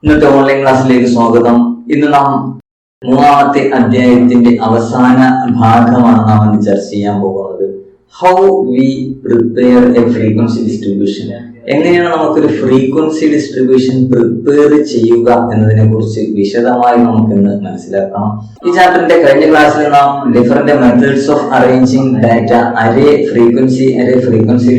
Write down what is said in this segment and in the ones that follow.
ഇന്നത്തെ ഓൺലൈൻ ക്ലാസ്സിലേക്ക് സ്വാഗതം. ഇന്ന് നാം മൂന്നാമത്തെ അധ്യായത്തിന്റെ അവസാന ഭാഗമാണ് നാം ഇന്ന് ചർച്ച ചെയ്യാൻ പോകുന്നത്. How we prepare a frequency distribution. എങ്ങനെയാണ് നമുക്കൊരു ഫ്രീക്വൻസി ഡിസ്ട്രിബ്യൂഷൻ പ്രിപ്പയർ ചെയ്യുക എന്നതിനെ കുറിച്ച് വിശദമായി നമുക്കിന്ന് മനസ്സിലാക്കണം. ഈ ചാപ്റ്ററിന്റെ കഴിഞ്ഞ ക്ലാസ്സിൽ നാം different methods of arranging data, array frequency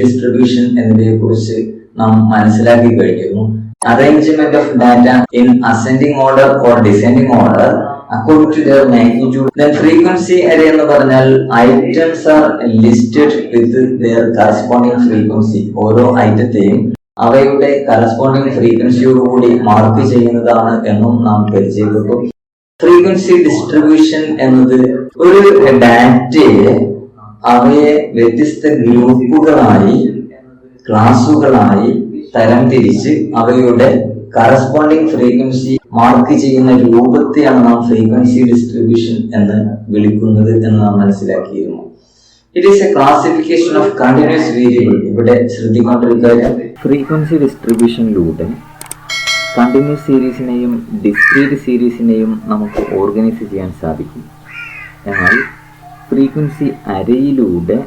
distribution എന്നിവയെ കുറിച്ച് നാം മനസ്സിലാക്കി കഴിഞ്ഞിരുന്നു. Arrangement of data in ascending order or descending order according to their magnitude. Then frequency array എന്ന് പറഞ്ഞാൽ items are listed with their corresponding frequency. ഓരോ ഐറ്റത്തെയും അവയുടെ corresponding ഫ്രീക്വൻസിയോടുകൂടി mark ചെയ്യുന്നതാണ് എന്നും നാം പരിചയപ്പെട്ടു. ഫ്രീക്വൻസി ഡിസ്ട്രിബ്യൂഷൻ എന്നത് ഒരു ഡാറ്റയെ അവയെ വ്യത്യസ്ത ഗ്രൂപ്പുകളായി, ക്ലാസുകളായി തരം തിരിച്ച് അവയുടെ കറസ്പോണ്ടിങ് ഫ്രീക്വൻസി മാർക്ക് ചെയ്യുന്ന രൂപത്തെയാണ് നാം ഫ്രീക്വൻസി ഡിസ്ട്രിബ്യൂഷൻ എന്ന് വിളിക്കുന്നത് എന്ന് നാം മനസ്സിലാക്കിയിരുന്നു. It is A classification of continuous variable. ഇവിടെ ശ്രദ്ധിക്കേണ്ട ഒരു കാര്യം, ഫ്രീക്വൻസി ഡിസ്ട്രിബ്യൂഷനിലൂടെ കണ്ടിന്യൂസ് സീരീസിനെയും ഡിസ്ക്രീറ്റ് സീരീസിനെയും നമുക്ക് ഓർഗനൈസ് ചെയ്യാൻ സാധിക്കും. എന്നാൽ ഫ്രീക്വൻസി അരയിലൂടെ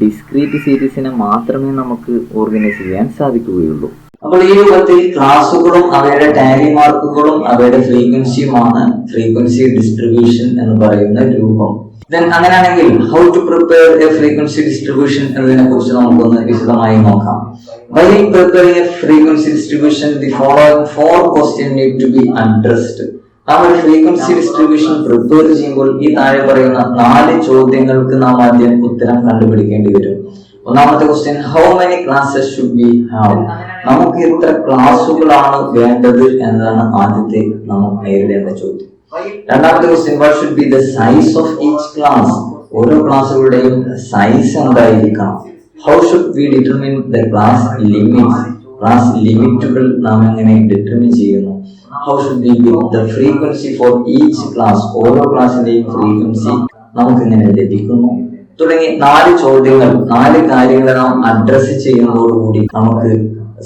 ഡിസ്ക്രീറ്റ് സീരീസിനെ മാത്രമേ നമുക്ക് ഓർഗനൈസ് ചെയ്യാൻ സാധിക്കുകയുള്ളൂ. അപ്പോൾ ഈ രൂപത്തിൽ ക്ലാസുകളും അവയുടെ ടാലി മാർക്കുകളും അവയുടെ ഫ്രീക്വൻസിയുമാണ് ഫ്രീക്വൻസി ഡിസ്ട്രിബ്യൂഷൻ എന്ന് പറയുന്ന രൂപം. അങ്ങനെയാണെങ്കിൽ how to prepare a frequency distribution എന്നതിനെ കുറിച്ച് നമുക്കൊന്ന് വിശദമായി നോക്കാം. While preparing a frequency distribution, the following 4 questions need to be addressed. നാം ഒരു ഫ്രീക്വൻസി ഡിസ്ട്രിബ്യൂഷൻ പ്രിപ്പയർ ചെയ്യുമ്പോൾ ഈ താഴെ പറയുന്ന 4 ചോദ്യങ്ങൾക്ക് നാം ആദ്യം ഉത്തരം കണ്ടുപിടിക്കേണ്ടി വരും. ഒന്നാമത്തെ question, how many classes should we have? നമുക്ക് എത്ര ക്ലാസുകളാണ് വേണ്ടത് എന്നതാണ് ആദ്യത്തെ നാം നേരിടേണ്ട ചോദ്യം. രണ്ടാമത്തെ question, what should be the size of each class? ഓരോ ക്ലാസുകളുടെയും സൈസ് എന്തായിരിക്കണം? How should we determine the class limits? Class ലിമിറ്റുകൾ നാം എങ്ങനെ ഡിറ്റർമിൻ ചെയ്യുന്നു? How should we get the frequency for each class? ഓരോ ക്ലാസിന്റെയും ഫ്രീക്വൻസി നമുക്ക് എങ്ങനെ ലഭിക്കുന്നു? തുടങ്ങി 4 ചോദ്യങ്ങൾ, 4 കാര്യങ്ങൾ നാം അഡ്രസ് ചെയ്യുന്നതോടുകൂടി നമുക്ക്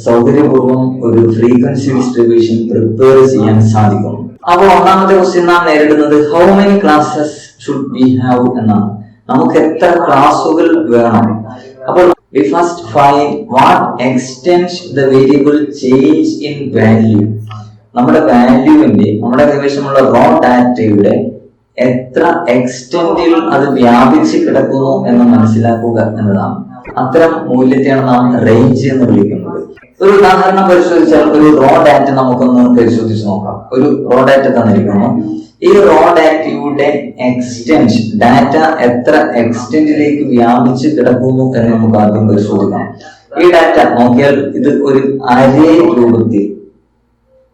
സൗകര്യപൂർവ്വം ഒരു ഫ്രീക്വൻസി ഡിസ്ട്രിബ്യൂഷൻ പ്രിപ്പയർ ചെയ്യാൻ സാധിക്കും. അപ്പോൾ ഒന്നാമത്തെ ക്വസ്റ്റ്യൻ നാം നേരിടുന്നത് how many classes should we have എന്നാണ്. നമുക്ക് എത്ര ക്ലാസുകൾ വേണം? അപ്പോൾ we first find what extent the variable change in value. നമ്മുടെ വാല്യൂവിന്റെ, നമ്മുടെ കൈവശമുള്ള റോ ഡാറ്റയുടെ എത്ര എക്സ്റ്റെന്റിൽ അത് വ്യാപിച്ച് കിടക്കുന്നു എന്ന് മനസ്സിലാക്കുക എന്നതാണ്. അത്തരം മൂല്യത്തെയാണ് നാം റേഞ്ച് എന്ന് വിളിക്കുന്നത്. ഒരു ഉദാഹരണം പരിശോധിച്ചാൽ ഒരു റോ ഡാറ്റ നമുക്കൊന്ന് പരിശോധിച്ച് നോക്കാം. ഒരു റോ ഡാറ്റ തന്നിരിക്കുന്നു. ഈ റോ ഡാറ്റയുടെ എക്സ്റ്റെന്റ്, ഡാറ്റ എത്ര എക്സ്റ്റെന്റിലേക്ക് വ്യാപിച്ച് കിടക്കുന്നു എന്ന് നമുക്ക് ആദ്യം പരിശോധിക്കാം. ഈ ഡാറ്റ നോക്കിയാൽ ഇത് ഒരു അരേ രൂപത്തിൽ,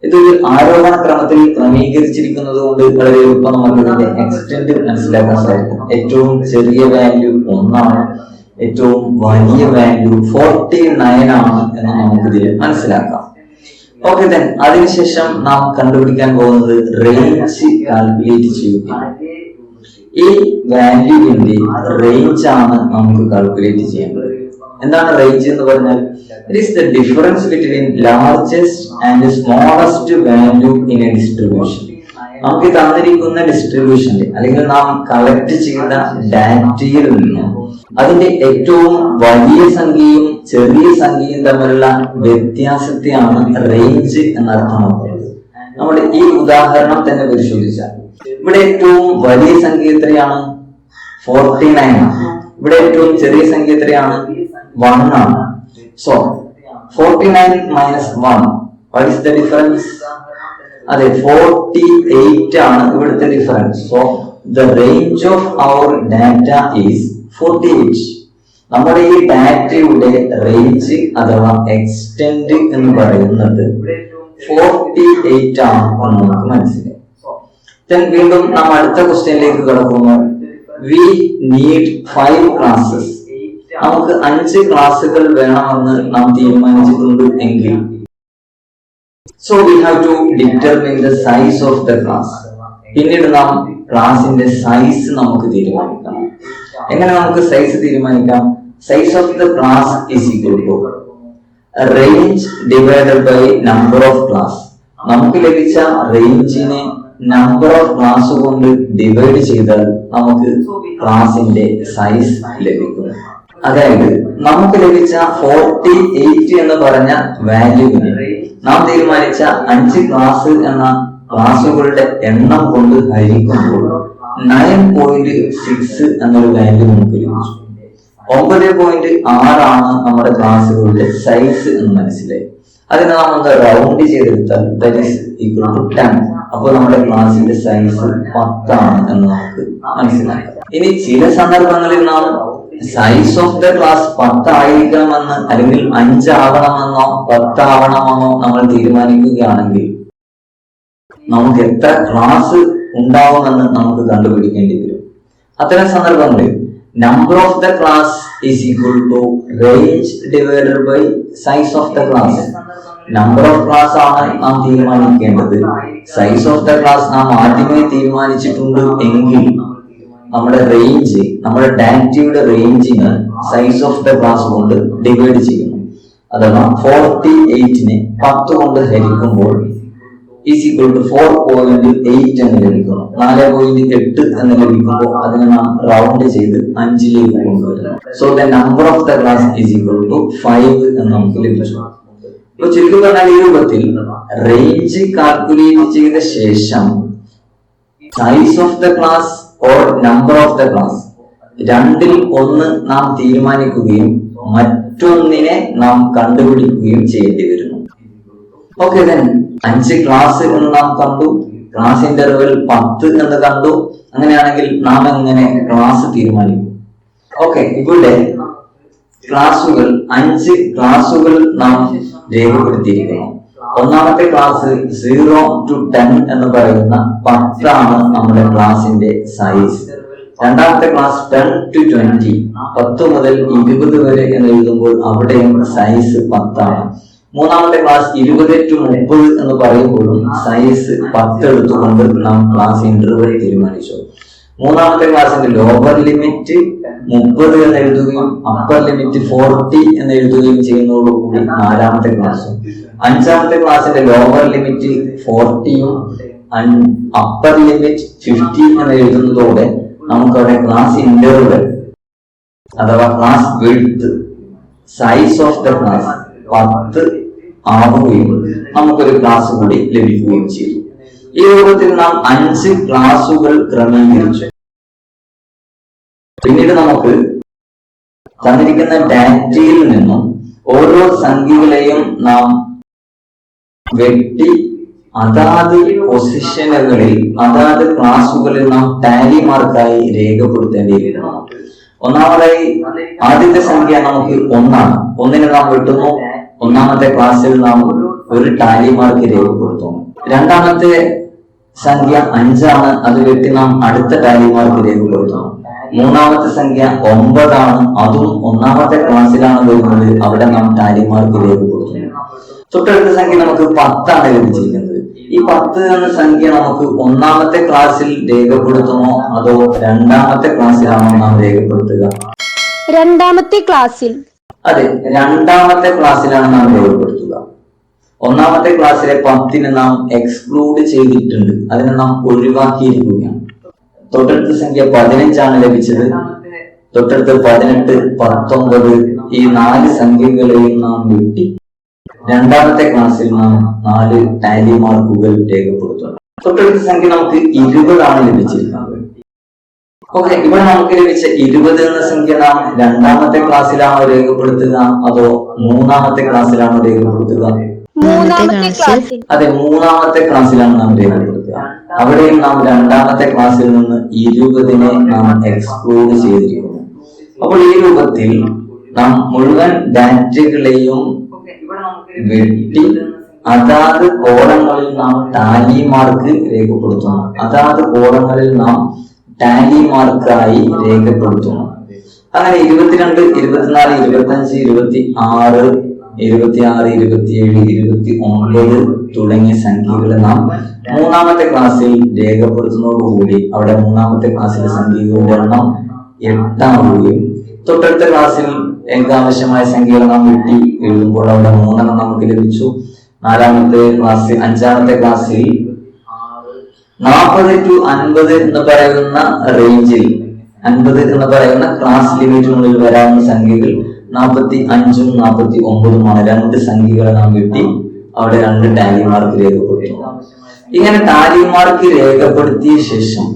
ഇതൊരു ആരോഹണ ക്രമത്തിൽ ക്രമീകരിച്ചിരിക്കുന്നത് കൊണ്ട് വളരെ എളുപ്പം നമുക്ക് ഇതിന്റെ എക്സ്റ്റെന്റ് മനസ്സിലാക്കാൻ സാധിക്കും. ഏറ്റവും ചെറിയ വാല്യൂ 1 ആണ്, ഏറ്റവും വലിയ വാല്യൂ 49 ആണ് എന്ന് നമുക്ക് ഇതിൽ മനസ്സിലാക്കാം. ഓക്കെ, അതിനുശേഷം നാം കണ്ടുപിടിക്കാൻ പോകുന്നത് റേഞ്ച് കാൽക്കുലേറ്റ് ചെയ്യുകയാണ്. ഈ വാല്യൂവിന്റെ റേഞ്ച് ആണ് നമുക്ക് കാൽക്കുലേറ്റ് ചെയ്യേണ്ടത്. എന്താണ് റേഞ്ച് എന്ന് പറഞ്ഞാൽ? It is the difference between largest and smallest value in a distribution. നമുക്ക് തന്നിരിക്കുന്ന ഡിസ്ട്രിബ്യൂഷന്റെ അല്ലെങ്കിൽ നാം കളക്ട് ചെയ്ത ഡാറ്റയിൽ നിന്ന് അതിന്റെ ഏറ്റവും വലിയ സംഖ്യയും ചെറിയ സംഖ്യയും തമ്മിലുള്ള വ്യത്യാസത്തെയാണ് റേഞ്ച് എന്നർത്ഥമാക്കുന്നത്. നമ്മുടെ ഈ ഉദാഹരണം തന്നെ പരിശോധിച്ചാൽ ഇവിടെ ഏറ്റവും വലിയ സംഖ്യ എത്രയാണ്? 49 ആണ്. ഇവിടെ ഏറ്റവും ചെറിയ സംഖ്യ എത്രയാണ്? 1 ആണ്. So 49 minus 1, what is the difference? അതെ, 48 ആണ് ഇവിടുത്തെ difference. So the range of our data is 48. നമ്മുടെ ഈ ഡാറ്റയുടെ റേഞ്ച് അഥവാ എക്സ്റ്റെന്റ് എന്ന് പറയുന്നത് 48 ആണ് എന്ന് നമുക്ക് മനസ്സിലായി. വീണ്ടും നാം അടുത്ത ക്വസ്റ്റ്യനിലേക്ക് കടക്കുന്നു. We need 5 classes. നമുക്ക് 5 ക്ലാസുകൾ വേണമെന്ന് നാം തീരുമാനിച്ചിട്ടുണ്ട് എങ്കിൽ, so we have to determine the size of the class. പിന്നീട് നാം ക്ലാസിന്റെ സൈസ് നമുക്ക് തീരുമാനിക്കണം. എങ്ങനെ നമുക്ക് സൈസ് തീരുമാനിക്കാം? Size of the class is equal to range divided by number of class. നമുക്ക് ലഭിച്ച റേഞ്ചിനെ നമ്പർ ഓഫ് ക്ലാസ് കൊണ്ട് ഡിവൈഡ് ചെയ്താൽ നമുക്ക് ക്ലാസിന്റെ സൈസ് ലഭിക്കുന്നു. അതായത് നമുക്ക് ലഭിച്ച 48 എന്ന് പറഞ്ഞ വാല്യൂവിനെ നാം തീരുമാനിച്ച 5 ക്ലാസ് എന്ന ക്ലാസുകളുടെ എണ്ണം കൊണ്ട് ഹരിക്കുമ്പോൾ 9.6 എന്നൊരു വാല്യൂ നമുക്ക് ലഭിച്ചു. 9.6 ആണ് നമ്മുടെ ക്ലാസുകളുടെ സൈസ് എന്ന് മനസ്സിലായി. അതിനെ നാം ഒന്ന് റൗണ്ട് ചെയ്തെടുത്താൽ ദാറ്റ് ഈസ് ഈക്വൽ ടു 10. അപ്പോൾ നമ്മുടെ ക്ലാസിന്റെ സൈസ് 10 ആണ് എന്ന് നമുക്ക് മനസ്സിലാക്കാം. ഇനി ചില സന്ദർഭങ്ങളിൽ നാം സൈസ് ഓഫ് ദ ക്ലാസ് 10 ആയിരിക്കണമെന്ന് അല്ലെങ്കിൽ 5 ആവണമെന്നോ 10 ആവണമെന്നോ നമ്മൾ തീരുമാനിക്കുകയാണെങ്കിൽ നമുക്ക് എത്ര ക്ലാസ് ഉണ്ടാവുമെന്ന് നമുക്ക് കണ്ടുപിടിക്കേണ്ടി വരും. അത്തരം സന്ദർഭങ്ങളിൽ number of the class is equal to range divided by size of the class. Number of class ആണ് നാം തീരുമാനിക്കേണ്ടത്. സൈസ് ഓഫ് ദ ക്ലാസ് നാം ആദ്യമേ തീരുമാനിച്ചിട്ടുണ്ട് എങ്കിൽ നമ്മുടെ റേഞ്ച്, നമ്മുടെ ഡാറ്റയുടെ റേഞ്ചിന് സൈസ് ഓഫ് ദ ക്ലാസ് കൊണ്ട് ഡിവൈഡ് ചെയ്യുന്നു. അഥവാ 48നെ 10 കൊണ്ട് ഹരിക്കുമ്പോൾ ഈസ് ഈക്വൽ ടു 4.8 എന്ന് ലഭിക്കുന്നു. 4.8 എന്ന് ലഭിക്കുമ്പോൾ അതിനെ നാം റൗണ്ട് ചെയ്ത് 5ലേക്ക് കൊണ്ടുവരുന്നു. So the number of the class is equal to 5 എന്ന് നമുക്ക് ലഭിച്ചു. ഇപ്പൊ ചുരുക്കി പറഞ്ഞാൽ ഈ രൂപത്തിൽ റേഞ്ച് കാൽക്കുലേറ്റ് ചെയ്ത ശേഷം size of the class or number of the class രണ്ടിൽ ഒന്ന് നാം തീരുമാനിക്കുകയും മറ്റൊന്നിനെ നാം കണ്ടുപിടിക്കുകയും ചെയ്യേണ്ടി വരുന്നു. ഓക്കെ, ദെൻ 5 ക്ലാസ് എന്ന് നാം കണ്ടു, ക്ലാസ് ഇന്റർവെൽ 10 എന്ന് കണ്ടു. അങ്ങനെയാണെങ്കിൽ നാം എങ്ങനെ ക്ലാസ് തീരുമാനിക്കും? ഓക്കെ, ഇവിടെ ക്ലാസുകൾ 5 ക്ലാസുകൾ നാം രേഖപ്പെടുത്തിയിരിക്കുന്നു. ഒന്നാമത്തെ ക്ലാസ് 0 to 10 എന്ന് പറയുന്ന 10 ആണ് നമ്മുടെ ക്ലാസിന്റെ സൈസ്. രണ്ടാമത്തെ ക്ലാസ് 10 to 20, 10 മുതൽ 20 വരെ എന്ന് എഴുതുമ്പോൾ അവിടെയും സൈസ് 10 ആണ്. മൂന്നാമത്തെ ക്ലാസ് 20 to 30 എന്ന് പറയുമ്പോഴും സൈസ് 10 എടുത്തുകൊണ്ട് നാം ക്ലാസ് ഇന്റർവെൽ തീരുമാനിച്ചു. മൂന്നാമത്തെ ക്ലാസിന്റെ ലോവർ ലിമിറ്റ് 30 എന്ന് എഴുതുകയും അപ്പർ ലിമിറ്റ് 40 എന്ന് എഴുതുകയും ചെയ്യുന്നതോടുകൂടി നാലാമത്തെ ക്ലാസ്സും. അഞ്ചാമത്തെ ക്ലാസിന്റെ ലോവർ ലിമിറ്റ് 40യും അപ്പർ ലിമിറ്റ് 50 എന്ന് എഴുതുന്നതോടെ നമുക്കവിടെ ക്ലാസ് ഇന്റർവെൽ അഥവാ class width, size of the class 10 ആവുകയും നമുക്കൊരു ക്ലാസ് കൂടി ലഭിക്കുകയും ചെയ്തു. ഈ രൂപത്തിൽ നാം 5 ക്ലാസുകൾ ക്രമീകരിച്ചു. പിന്നീട് നമുക്ക് തന്നിരിക്കുന്ന ഡാറ്റയിൽ നിന്നും ഓരോ സംഖ്യകളെയും നാം വെട്ടി അതാത് പൊസിഷനുകളിൽ അതാത് ക്ലാസുകളിൽ നാം ടാലി മാർക്കായി രേഖപ്പെടുത്തേണ്ടിയിരിക്കുന്നു. ഒന്നാമതായി ആദ്യത്തെ സംഖ്യ നമുക്ക് 1 ആണ്. 1നെ നാം വെട്ടുന്നു. ഒന്നാമത്തെ ക്ലാസ്സിൽ നാം ഒരു ടാലി മാർക്ക് രേഖപ്പെടുത്തുന്നു. രണ്ടാമത്തെ സംഖ്യ 5 ആണ്. അത് വെട്ടി നാം അടുത്ത ടാലി മാർക്ക് രേഖപ്പെടുത്തുന്നു. മൂന്നാമത്തെ സംഖ്യ 9 ആണ്. അതും ഒന്നാമത്തെ ക്ലാസ്സിലാണ് വരുന്നത്. അവിടെ നാം ടാലി മാർക്ക് രേഖപ്പെടുത്തുന്നു. തൊട്ടടുത്ത സംഖ്യ നമുക്ക് 10 ആണ് ലഭിച്ചിരിക്കുന്നത്. ഈ 10 എന്ന സംഖ്യ നമുക്ക് ഒന്നാമത്തെ ക്ലാസ്സിൽ രേഖപ്പെടുത്തുമോ അതോ രണ്ടാമത്തെ ക്ലാസ്സിലാണോ നാം രേഖപ്പെടുത്തുക? രണ്ടാമത്തെ ക്ലാസ്സിൽ. അതെ, രണ്ടാമത്തെ ക്ലാസ്സിലാണ് നാം രേഖപ്പെടുത്തുക. ഒന്നാമത്തെ ക്ലാസ്സിലെ 10നെ നാം എക്സ്ക്ലൂഡ് ചെയ്തിട്ടുണ്ട്, അതിനെ നാം ഒഴിവാക്കിയിരിക്കുകയാണ്. തൊട്ടടുത്ത സംഖ്യ 15 ആണ് ലഭിച്ചത്. തൊട്ടടുത്ത് 18, 19 ഈ 4 സംഖ്യകളെയും നാം വെട്ടി രണ്ടാമത്തെ ക്ലാസ്സിൽ നാം 4 ടാലി മാർക്കുകൾ രേഖപ്പെടുത്തുന്നു. തൊട്ടടുത്ത സംഖ്യ നമുക്ക് 20 ആണ് ലഭിച്ചിരിക്കുന്നത്. ഓക്കെ, ഇവിടെ നമുക്ക് ലഭിച്ച 20 എന്ന സംഖ്യ നാം രണ്ടാമത്തെ ക്ലാസ്സിലാണോ രേഖപ്പെടുത്തുക അതോ മൂന്നാമത്തെ ക്ലാസ്സിലാണോ രേഖപ്പെടുത്തുക? അതെ, മൂന്നാമത്തെ ക്ലാസ്സിലാണ് നാം രേഖപ്പെടുത്തുക. അവിടെയും നാം രണ്ടാമത്തെ ക്ലാസ്സിൽ നിന്ന് 20നെ നാം എക്സ്ക്ലൂഡ് ചെയ്തിരിക്കുന്നു. അപ്പോൾ ഈ രൂപത്തിൽ നാം മുഴുവൻ ഡാറ്റകളെയും വെട്ടി അതാത് കോളങ്ങളിൽ നാം ടാലി മാർക്ക് രേഖപ്പെടുത്തുന്നു. അതാത് കോളങ്ങളിൽ നാം ടാലി മാർക്കായി രേഖപ്പെടുത്തുന്നു. അങ്ങനെ 22, 24, 25, 26, 26, 27, 29 തുടങ്ങിയ സംഖ്യകളെ നാം മൂന്നാമത്തെ ക്ലാസ്സിൽ രേഖപ്പെടുത്തുന്നതോടുകൂടി അവിടെ മൂന്നാമത്തെ ക്ലാസ്സിലെ സംഖ്യകളുടെ എണ്ണം 8 ആവുകയും തൊട്ടടുത്ത ക്ലാസ്സിൽ ഏകാവശ്യമായ സംഖ്യകൾ നാം വെട്ടി എഴുതുമ്പോൾ അവിടെ 3 നമുക്ക് ലഭിച്ചു. നാലാമത്തെ ക്ലാസ്സിൽ 5ാമത്തെ ക്ലാസ്സിൽ 40 to 50 എന്ന് പറയുന്ന റേഞ്ചിൽ 50 എന്ന് പറയുന്ന ക്ലാസ് ലിമിറ്റിനുള്ളിൽ വരാവുന്ന സംഖ്യകൾ 45ഉം 49ഉമാണ്. 2 സംഖ്യകളെ നാം കിട്ടി. അവിടെ 2 ടാലി മാർക്ക് രേഖപ്പെടുത്തുന്നു. ഇങ്ങനെ ടാലി മാർക്ക് രേഖപ്പെടുത്തിയ ശേഷം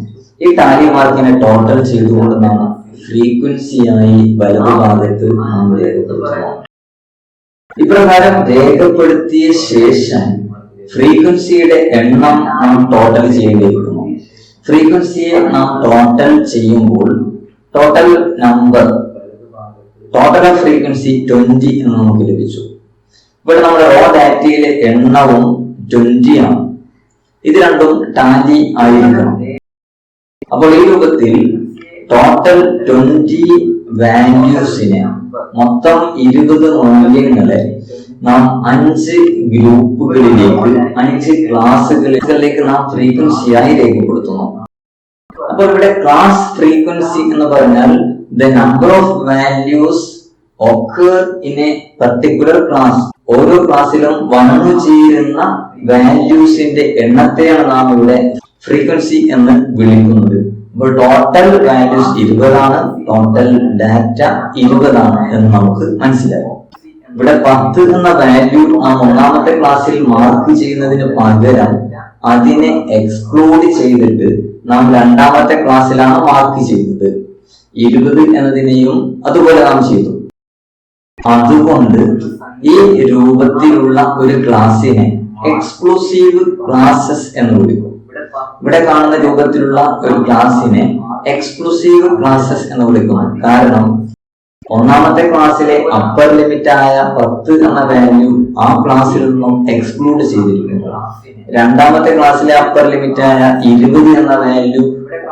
ഈ ടാലി മാർക്കിനെ ടോട്ടൽ ചെയ്തുകൊണ്ട് നാം ഫ്രീക്വൻസിയായി വലതുഭാഗത്ത് നാം രേഖപ്പെടുത്തുന്നു. ഇപ്രകാരം രേഖപ്പെടുത്തിയ ശേഷം ഫ്രീക്വൻസിയുടെ എണ്ണം നാം ടോട്ടൽ ചെയ്തിരിക്കുന്നു. ഫ്രീക്വൻസിയെ നാം ടോട്ടൽ ചെയ്യുമ്പോൾ total number total of frequency 20 എന്ന് നമുക്ക് ലഭിച്ചു. ഇവിടെ നമ്മുടെ റോ ഡാറ്റയിലെ എണ്ണവും 20 ആണ്. ഇത് രണ്ടും ടാലി ആയിരിക്കണം. അപ്പോൾ ഈ രൂപത്തിൽ ടോട്ടൽ 20 വാല്യൂസിനെ മൊത്തം 20 മൂല്യങ്ങളെ നാം 5 ഗ്രൂപ്പുകളിലേക്ക് 5 ക്ലാസ്സുകളിലേക്ക് നാം ഫ്രീക്വൻസിയായി രേഖപ്പെടുത്തുന്നു. അപ്പോൾ ഇവിടെ ക്ലാസ് ഫ്രീക്വൻസി എന്ന് പറഞ്ഞാൽ the number of values occur in a particular class. ഓരോ ക്ലാസ്സിലും വന്നു ചേരുന്ന വാല്യൂസിന്റെ എണ്ണത്തെയാണ് നാം ഇവിടെ ഫ്രീക്വൻസി എന്ന് വിളിക്കുന്നത്. അപ്പോൾ ടോട്ടൽ വാല്യൂസ് 20 ആണ്, ടോട്ടൽ ഡാറ്റ 20 ആണ് എന്ന് നമുക്ക് മനസ്സിലാവും. ഇവിടെ 10 എന്ന വാല്യൂ നാം 1ാമത്തെ ക്ലാസ്സിൽ മാർക്ക് ചെയ്യുന്നതിന് പകരം അതിനെ എക്സ്ക്ലൂഡ് ചെയ്തിട്ട് നാം 2ാമത്തെ ക്ലാസ്സിലാണ് മാർക്ക് ചെയ്തത്. 20 എന്നതിനെയും അതുപോലെ നാം ചെയ്തു. അതുകൊണ്ട് ഈ രൂപത്തിലുള്ള ഒരു ക്ലാസ്സിനെ എക്സ്ക്ലൂസീവ് ക്ലാസ്സസ് എന്ന് വിളിക്കും. ഇവിടെ കാണുന്ന രൂപത്തിലുള്ള ഒരു ക്ലാസ്സിനെ എക്സ്ക്ലൂസീവ് ക്ലാസ്സസ് എന്ന് വിളിക്കുന്നു. കാരണം 1ാമത്തെ ക്ലാസ്സിലെ അപ്പർ ലിമിറ്റ് ആയ 10 എന്ന വാല്യൂ ആ ക്ലാസ്സിൽ നിന്നും എക്സ്ക്ലൂഡ് ചെയ്തിരിക്കുന്നു. 2ാമത്തെ ക്ലാസ്സിലെ അപ്പർ ലിമിറ്റ് ആയ 20 എന്ന വാല്യൂ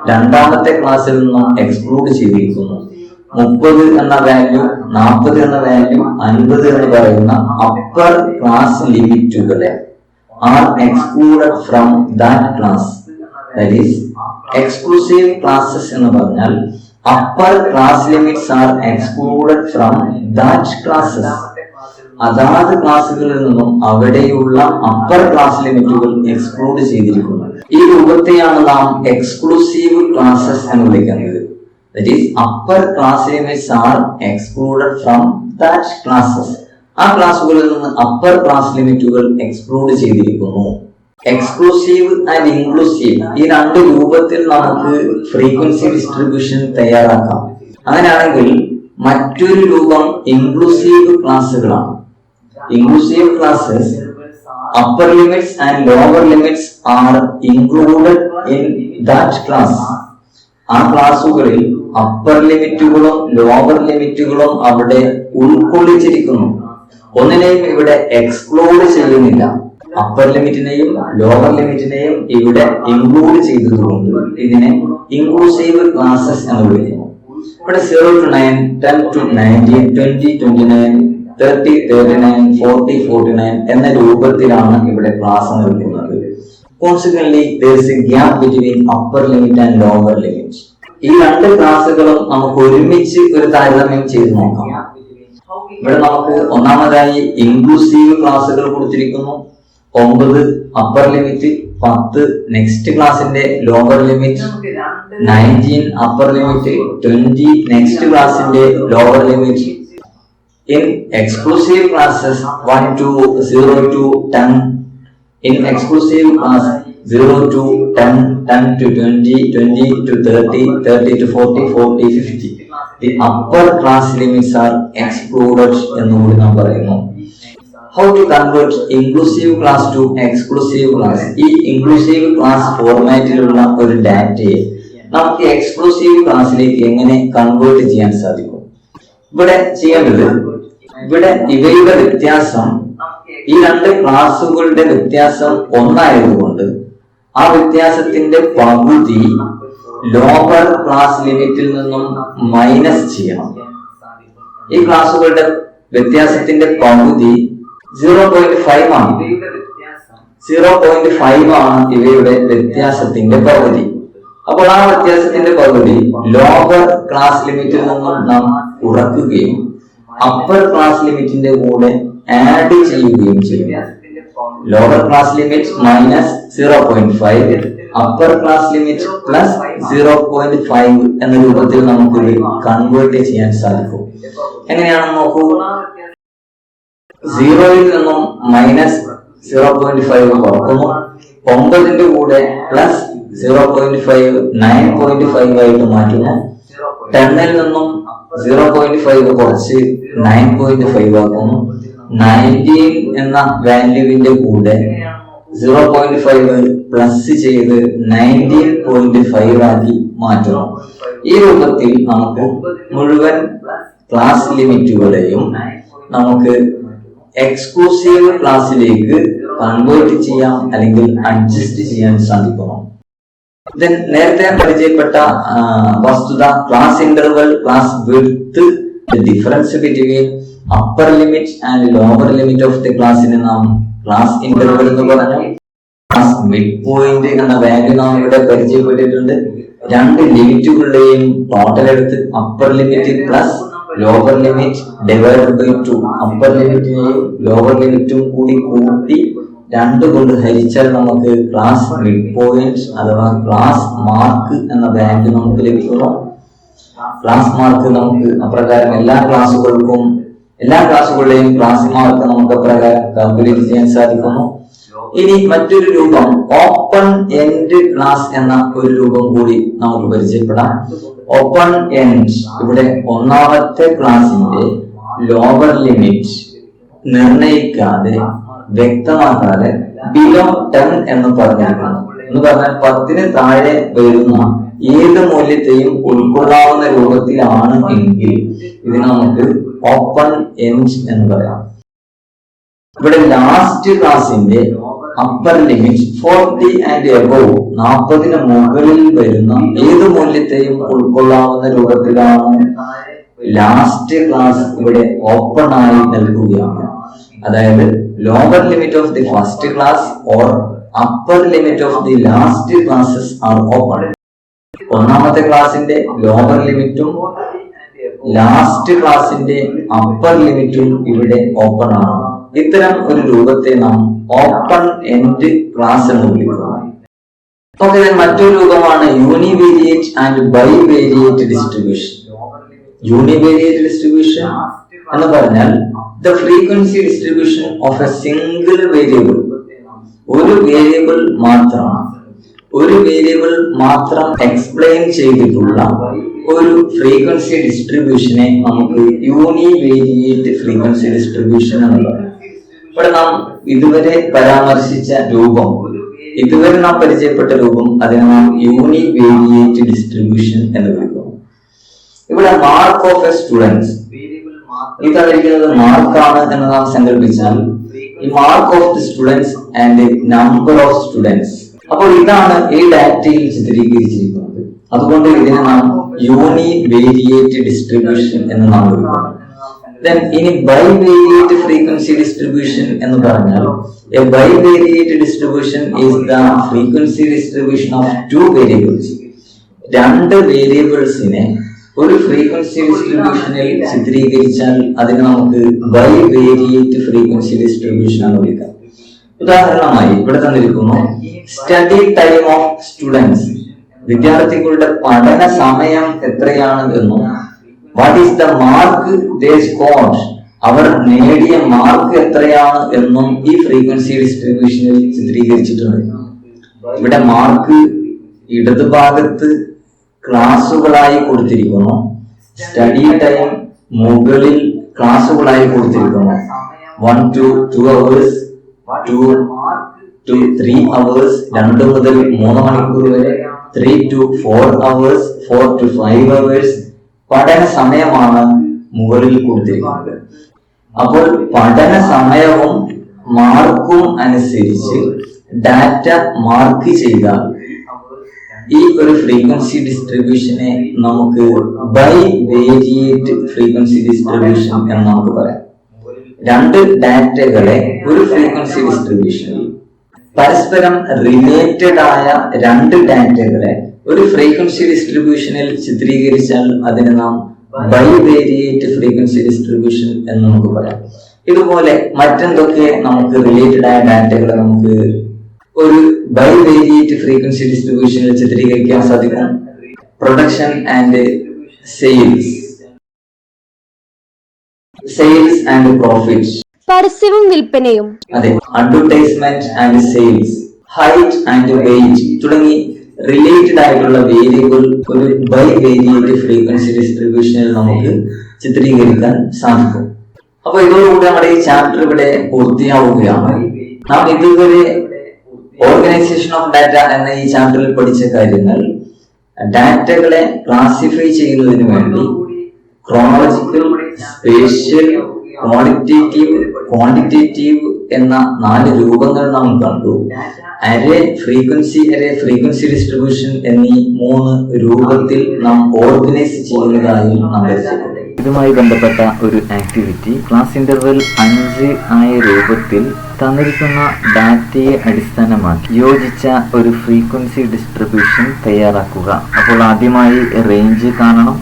2ാമത്തെ ക്ലാസ്സിൽ നിന്നും എക്സ്ക്ലൂഡ് ചെയ്തിരിക്കുന്നു. 30 എന്ന വാല്യൂ, 40 എന്ന വാല്യൂ, 50 എന്ന് പറയുന്ന അപ്പർ ക്ലാസ് ലിമിറ്റുകളെ are excluded from that class. That is exclusive classes എന്ന് പറഞ്ഞാൽ upper class limits are excluded from that classes. അതാത് ക്ലാസ്സുകളിൽ നിന്നും അവിടെയുള്ള അപ്പർ ക്ലാസ് ലിമിറ്റുകൾ എക്സ്ക്ലൂഡ് ചെയ്തിരിക്കുന്നു. ഈ രൂപത്തെയാണ് നാം എക്സ്ക്ലൂസീവ് ക്ലാസ്സസ് എന്ന് വിളിക്കുന്നത്. That is, upper class limits are excluded from that classes. ആ ക്ലാസ്സുകളിൽ നിന്ന് അപ്പർ ക്ലാസ് ലിമിറ്റുകൾ എക്സ്ക്ലൂഡ് ചെയ്തിരിക്കുന്നു. എക്സ്ക്ലൂസീവ് ആൻഡ് ഇൻക്ലൂസീവ് ഈ 2 രൂപത്തിൽ നമുക്ക് ഫ്രീക്വൻസി ഡിസ്ട്രിബ്യൂഷൻ തയ്യാറാക്കാം. അങ്ങനെയാണെങ്കിൽ മറ്റൊരു രൂപം ഇൻക്ലൂസീവ് ക്ലാസ്സുകളാണ്. Inclusive classes upper limits and lower limits are included in that class. ആ ക്ലാസ്സുകളിൽ അപ്പർ ലിമിറ്റുകളും ലോവർ ലിമിറ്റുകളും അവിടെ ഉൾക്കൊള്ളിച്ചിരിക്കുന്നു. ഒന്നിനെയും ഇവിടെ എക്സ്ക്ലൂഡ് ചെയ്യുന്നില്ല. അപ്പർ ലിമിറ്റിനെയും ലോവർ ലിമിറ്റിനെയും ഇവിടെ ഇൻക്ലൂഡ് ചെയ്തതുകൊണ്ട് ഇതിനെ ഇൻക്ലൂസീവ് ക്ലാസ്സസ് എന്ന് വിളിക്കുന്നു. ഇവിടെ 0 to 9, 10 to 19, 20, 29, 30, 39, 40, 49 എന്ന രൂപത്തിലാണ് ഇവിടെ ക്ലാസ് നൽകുന്നത്. Consequently, there is a gap between upper limit and lower limit. ഈ 2 ക്ലാസ്സുകളും നമുക്ക് ഒരുമിച്ച് ഒരു താരതമ്യം ചെയ്ത് നോക്കാം. ഇവിടെ നമുക്ക് ഒന്നാമതായി ഇൻക്ലൂസീവ് ക്ലാസ്സുകൾ കൊടുത്തിരിക്കുന്നു. 9 അപ്പർ ലിമിറ്റ്, 10 നെക്സ്റ്റ് ക്ലാസിന്റെ lower limit, 19 upper limit, 20 next ക്ലാസിന്റെ lower limit. In exclusive classes 1 to 0 to 10, in exclusive class 0 to 10, 10 to 20, 20 to 30, 30 to 40, 40, 50. The upper class limits are excluded എന്നുകൂടി നാം പറയുന്നു. How to convert inclusive class to exclusive class? ഈ inclusive class ഫോർമാറ്റിലുള്ള ഒരു ഡാറ്റയെ നമുക്ക് exclusive ക്ലാസ്സിലേക്ക് എങ്ങനെ convert ചെയ്യാൻ സാധിക്കും? ഇവിടെ ചെയ്യേണ്ടത്, ഇവിടെ ഇവയുടെ വ്യത്യാസം, ഈ 2 ക്ലാസ്സുകളുടെ വ്യത്യാസം ഒന്നായതുകൊണ്ട് ആ വ്യത്യാസത്തിന്റെ പകുതി ലോവർ ക്ലാസ് ലിമിറ്റിൽ നിന്നും മൈനസ് ചെയ്യണം. ഈ ക്ലാസ്സുകളുടെ വ്യത്യാസത്തിന്റെ പകുതി 0.5 ആണ്. 0.5 ആണ് ഇവയുടെ വ്യത്യാസത്തിന്റെ പകുതി. അപ്പോൾ ആ വ്യത്യാസത്തിന്റെ പകുതി ലോവർ ക്ലാസ് ലിമിറ്റിൽ നിന്നും നാം കുറയ്ക്കുകയും അപ്പർ ക്ലാസ് ലിമിറ്റിന്റെ കൂടെ ആഡ് ചെയ്യുകയും ചെയ്യും. Lower class limit minus 0.5, upper class limit plus 0.5 എന്ന രൂപത്തിൽ നമുക്ക് ഇത് കൺവേർട്ട് ചെയ്യാൻ സാധിക്കും. എങ്ങനെയാണെന്ന് നോക്കൂ. 0-ൽ നിന്നും മൈനസ് 0.5 കുറക്കുന്നു. 9ന്റെ കൂടെ പ്ലസ് 0.5 9.5 ആയിട്ട് മാറ്റുന്നു. 10ൽ നിന്നും 0.5 കുറച്ച് 9.5 ആക്കുന്നു. 19 എന്ന വാല്യൂവിന്റെ കൂടെ 0.5 പ്ലസ് ചെയ്ത് 19.5 ആക്കി മാറ്റുന്നു. ഈ രൂപത്തിൽ നമുക്ക് മുഴുവൻ ക്ലാസ് ലിമിറ്റുകളെയും നമുക്ക് എക്സ്ക്ലൂസീവ് ക്ലാസ്സിലേക്ക് കൺവേർട്ട് ചെയ്യാം അല്ലെങ്കിൽ അഡ്ജസ്റ്റ് ചെയ്യാൻ സാധിക്കുന്നു. നേരത്തെ പരിചയപ്പെട്ട വസ്തുത class interval, class width, difference between upper limit and lower limit of the ക്ലാസ്സിനെ നാം ക്ലാസ് ഇന്റർവൽ എന്ന് പറഞ്ഞു. ക്ലാസ് മിഡ് പോയിന്റ് എന്ന വാല്യൂ നാം ഇവിടെ പരിചയപ്പെട്ടിട്ടുണ്ട്. രണ്ട് ലിമിറ്റുകളുടെയും ടോട്ടൽ എടുത്ത് upper limit plus lower limit divided by 2, അപ്പർ ലിമിറ്റിനെയും ലോവർ ലിമിറ്റും കൂടി കൂട്ടി 2 കൊണ്ട് ഹരിച്ചാൽ നമുക്ക് ക്ലാസ് മിഡ് പോയിന്റ് അഥവാ ക്ലാസ് മാർക്ക് എന്ന വാല്യൂ നമുക്ക് ലഭിക്കുന്നു. ക്ലാസ് മാർക്ക് നമുക്ക് അപ്രകാരം എല്ലാ ക്ലാസ്സുകളുടെയും ക്ലാസ് മാർക്ക് നമുക്ക് അപ്രകാരം കാൽക്കുലേറ്റ് ചെയ്യാൻ സാധിക്കുന്നു. ഇനി മറ്റൊരു രൂപം ഓപ്പൺ എൻഡ് ക്ലാസ് എന്ന ഒരു രൂപം കൂടി നമുക്ക് പരിചയപ്പെടാം. ഓപ്പൺ എൻഡ്, ഇവിടെ ഒന്നാമത്തെ ക്ലാസിന്റെ ലോവർ ലിമിറ്റ് നിർണയിക്കാതെ വ്യക്തമാക്കാതെ ബിലോ 10 എന്ന് പറഞ്ഞിരിക്കുന്നു. എന്ന് പറഞ്ഞാൽ 10ന് താഴെ വരുന്ന ഏത് മൂല്യത്തെയും ഉൾക്കൊള്ളാവുന്ന രൂപത്തിലാണ് എങ്കിൽ ഇതിന് നമുക്ക് ഓപ്പൺ എൻഡ് എന്ന് പറയാം. ഇവിടെ ലാസ്റ്റ് ക്ലാസിന്റെ അപ്പർ ലിമിറ്റ് 40 ആൻഡ് എബോവ്, 40ന് മുകളിൽ വരുന്ന ഏത് മൂല്യത്തെയും ഉൾക്കൊള്ളാവുന്ന രൂപത്തിലാണ് ലാസ്റ്റ് ക്ലാസ് ഇവിടെ ഓപ്പൺ ആയി നൽകുകയാണ്. അതായത് lower limit of the first class or upper limit of the last classes are open. ഒന്നാമത്തെ ക്ലാസിന്റെ ലോവർ ലിമിറ്റും ലാസ്റ്റ് ക്ലാസിന്റെ അപ്പർ ലിമിറ്റും ഇവിടെ ഓപ്പൺ ആണ്. ഇത്തരം ഒരു രൂപത്തെ നാം ഓപ്പൺ എൻഡ് ക്ലാസ് എന്ന് വിളിക്കുന്നു. മറ്റൊരു രൂപമാണ് univariate and bivariate distribution. Univariate distribution എന്ന് പറഞ്ഞാൽ the frequency distribution of A single variable. ഒരു വേരിയബിൾ മാത്രം എക്സ്പ്ലെയിൻ ചെയ്തിട്ടുള്ള ഒരു ഫ്രീക്വൻസി ഡിസ്ട്രിബ്യൂഷനെ നമുക്ക് യൂണിവേരിയേറ്റ് ഫ്രീക്വൻസി ഡിസ്ട്രിബ്യൂഷൻ എന്ന് പറയും. ഇവിടെ നാം ഇതുവരെ പരാമർശിച്ച രൂപം, ഇതുവരെ നാം പരിചയപ്പെട്ട രൂപം, അതിനെ നാം യൂണിവേരിയേറ്റ് ഡിസ്ട്രിബ്യൂഷൻ എന്ന് വിളിക്കുന്നു. ഇവിടെ മാർക്ക് ഓഫ് എ സ്റ്റുഡൻസ്, ഈ തന്നിരിക്കുന്നത് മാർക്കാണ് എന്ന് നാം സങ്കല്പിച്ചാൽ ഈ mark of the students and number of students. അപ്പോൾ ഇതാണ് ഈ ഡാറ്റയിൽ ചിത്രീകരിച്ചിരിക്കുന്നത്. അതുകൊണ്ട് ഇതിനെ നാം യൂണിവേരിയേറ്റ് ഡിസ്ട്രിബ്യൂഷൻ എന്ന് നാം വിളിക്കുന്നു. ഇനി ബൈവേരിയേറ്റ് ഫ്രീക്വൻസി ഡിസ്ട്രിബ്യൂഷൻ എന്ന് പറഞ്ഞാൽ A bivariate distribution is the frequency distribution of 2 variables. 2 വേരിയബിൾസിനെ ഒരു ഫ്രീക്വൻസി ഡിസ്ട്രിബ്യൂഷനിൽ ചിത്രീകരിച്ചാൽ അതിനെ നമുക്ക് ബൈവേരിയേറ്റ് ഫ്രീക്വൻസി ഡിസ്ട്രിബ്യൂഷൻ എന്ന് വിളിക്കാം. ഉദാഹരണമായി ഇവിടെ തന്നിരിക്കുന്നു സ്റ്റഡി ടൈം ഓഫ് സ്റ്റുഡൻസ്, വിദ്യാർത്ഥികളുടെ പഠന സമയം എത്രയാണ് എന്നും what is the mark they scored, അവർ നേടിയ മാർക്ക് എത്രയാണ് എന്നും ഈ ഫ്രീക്വൻസി ഡിസ്ട്രിബ്യൂഷനിൽ ചിത്രീകരിച്ചിട്ടുണ്ട്. ഇവിടെ മാർക്ക് ഇടതുഭാഗത്ത് ക്ലാസുകളായി കൊടുത്തിരിക്കുന്നു, സ്റ്റഡി ടൈം മുകളിൽ ക്ലാസുകളായി കൊടുത്തിരിക്കുന്നു. 1 to 2 hours, 2 to 3 hours, 2 മുതൽ 3 മണിക്കൂർ വരെ, 3 to 4 hours, 4 to 5 hours പഠന സമയമാണ് മുകളിൽ കൊടുത്തിരിക്കുന്നത്. അപ്പോൾ പഠന സമയവും മാർക്കും അനുസരിച്ച് ഡാറ്റ മാർക്ക് ചെയ്താൽ ഈ ഒരു ഫ്രീക്വൻസി ഡിസ്ട്രിബ്യൂഷനെ നമുക്ക് ബൈവേരിയേറ്റ് ഫ്രീക്വൻസി ഡിസ്ട്രിബ്യൂഷൻ എന്ന് നമുക്ക് പറയാം. 2 ഡാറ്റകളെ ഒരു ഫ്രീക്വൻസി ഡിസ്ട്രിബ്യൂഷനിൽ, പരസ്പരം റിലേറ്റഡ് ആയ 2 ഡാറ്റകളെ ഒരു ഫ്രീക്വൻസി ഡിസ്ട്രിബ്യൂഷനിൽ ചിത്രീകരിച്ചാൽ അതിനെ നാം ബൈവേരിയേറ്റ് ഫ്രീക്വൻസി ഡിസ്ട്രിബ്യൂഷൻ എന്ന് നമുക്ക് പറയാം. ഇതുപോലെ മറ്റെന്തൊക്കെ നമുക്ക് റിലേറ്റഡ് ആയ ഡാറ്റകളെ നമുക്ക് ഒരു ബൈവേരിയേറ്റ് ഫ്രീക്വൻസി ഡിസ്ട്രിബ്യൂഷനിൽ ചിത്രീകരിക്കാൻ സാധിക്കും. Production and sales and profits, പരസ്യവും വിൽപ്പനയും, അതെ, advertisement and sales, height and weight തുടങ്ങി റിലേറ്റഡ് ആയിട്ടുള്ള വേരിയബിൾ ഒരു ബൈവേരിയേറ്റ് ഫ്രീക്വൻസി ഡിസ്ട്രിബ്യൂഷനിൽ നമുക്ക് ചിത്രീകരിക്കാൻ സാധിക്കും. അപ്പൊ ഇതോടുകൂടി നമ്മുടെ ഈ ചാപ്റ്റർ ഇവിടെ പൂർത്തിയാവുകയാണ്. നാം ഇതുവരെ ഓർഗനൈസേഷൻ ഓഫ് ഡാറ്റ എന്ന ഈ ചാപ്റ്ററിൽ പഠിച്ച കാര്യങ്ങൾ ഡാറ്റകളെ ക്ലാസിഫൈ ചെയ്യുന്നതിന് വേണ്ടി ക്രോണോളജിക്കൽ, സ്പേഷ്യൽ, ക്വാണ്ടിറ്റേറ്റീവ് എന്ന 4 രൂപങ്ങൾ നാം കണ്ടു. അരേ, ഫ്രീക്വൻസി ഡിസ്ട്രിബ്യൂഷൻ എന്നീ 3 രൂപത്തിൽ നാം ഓർഗനൈസ് ചെയ്യുന്നതായി നാം പഠിച്ചിട്ടുണ്ട്. ഇതുമായി ബന്ധപ്പെട്ട ഒരു ആക്ടിവിറ്റി ക്ലാസ് ഇന്റർവെൽ 5 ആയ രൂപത്തിൽ തന്നിരിക്കുന്ന ഡാറ്റയെ അടിസ്ഥാനമാക്കി യോജിച്ച ഒരു ഫ്രീക്വൻസി ഡിസ്ട്രിബ്യൂഷൻ തയ്യാറാക്കുക. അപ്പോൾ ആദ്യമായി റേഞ്ച് കാണണം.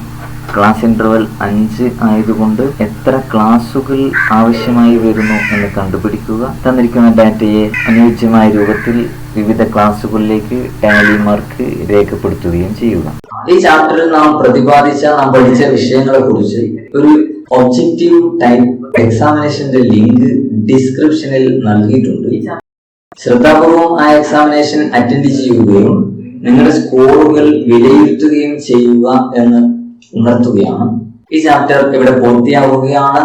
ക്ലാസ് ഇന്റർവെൽ 5 ആയതുകൊണ്ട് എത്ര ക്ലാസുകൾ ആവശ്യമായി വരുന്നു എന്ന് കണ്ടുപിടിക്കുക. തന്നിരിക്കുന്ന ഡാറ്റയെ അനുയോജ്യമായ രൂപത്തിൽ വിവിധ ക്ലാസുകളിലേക്ക് ടാലി മാർക്ക് രേഖപ്പെടുത്തുകയും ചെയ്യുക. ഈ ചാപ്റ്ററിൽ നാം പഠിച്ച വിഷയങ്ങളെ കുറിച്ച് ഒരു ഒബ്ജക്റ്റീവ് ടൈപ്പ് എക്സാമിനേഷന്റെ ലിങ്ക് ഡിസ്ക്രിപ്ഷനിൽ നൽകിയിട്ടുണ്ട്. ശ്രദ്ധാപൂർവം ആ എക്സാമിനേഷൻ അറ്റൻഡ് ചെയ്യുകയും നിങ്ങളുടെ സ്കോറുകൾ വിലയിരുത്തുകയും ചെയ്യുക എന്ന് ഉണർത്തുകയാണ്. ഈ ചാപ്റ്റർ ഇവിടെ പൂർത്തിയാവുകയാണ്.